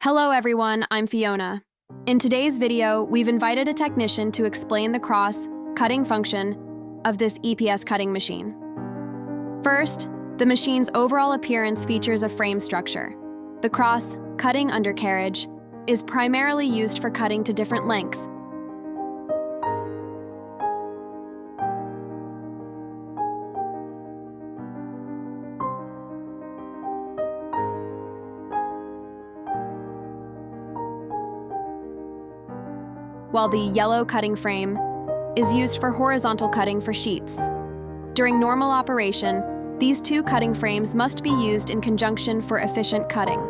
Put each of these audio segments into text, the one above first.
Hello everyone, I'm Fiona. In today's video, we've invited a technician to explain the cross-cutting function of this EPS cutting machine. First, the machine's overall appearance features a frame structure. The cross-cutting undercarriage is primarily used for cutting to different length. While the yellow cutting frame is used for horizontal cutting for sheets. During normal operation, these two cutting frames must be used in conjunction for efficient cutting.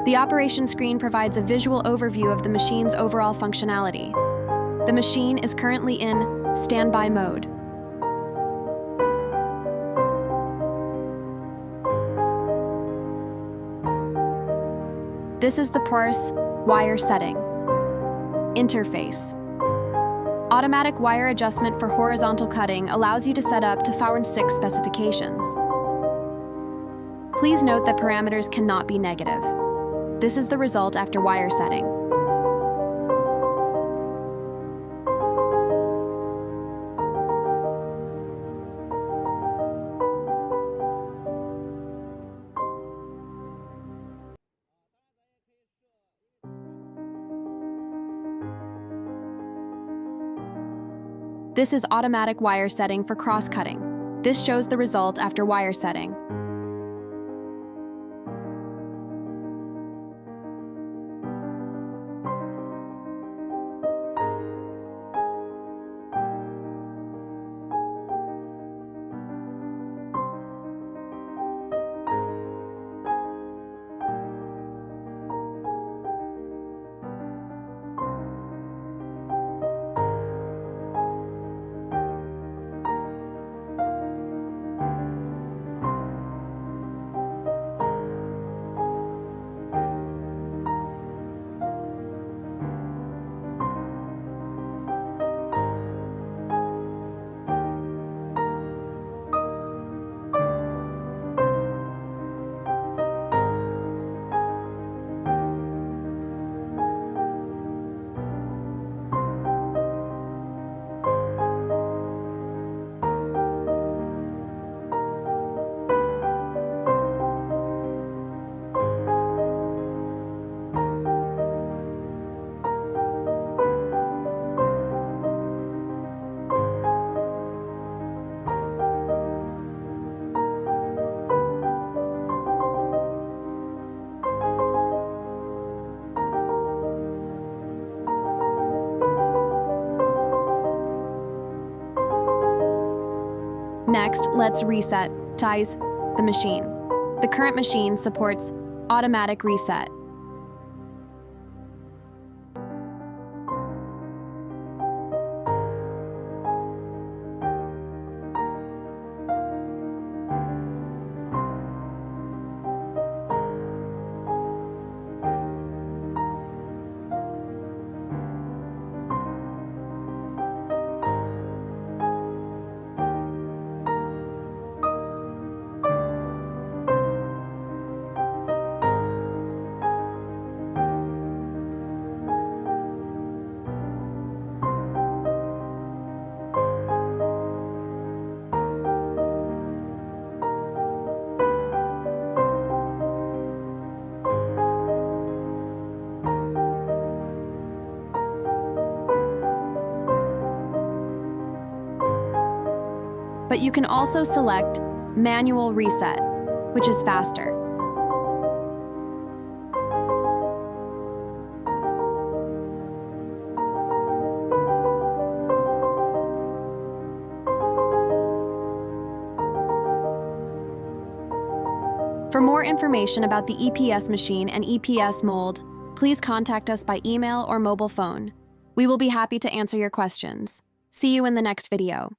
The operation screen provides a visual overview of the machine's overall functionality. The machine is currently in standby mode. This is the parse wire setting. Interface. Automatic wire adjustment for horizontal cutting allows you to set up to 4/6 specifications. Please note that parameters cannot be negative. This is the result after wire setting. This is automatic wire setting for cross-cutting. This shows the result after wire setting. Next, let's reset-tize the machine. The current machine supports automatic reset. But you can also select manual reset, which is faster. For more information about the EPS machine and EPS mold, please contact us by email or mobile phone. We will be happy to answer your questions. See you in the next video.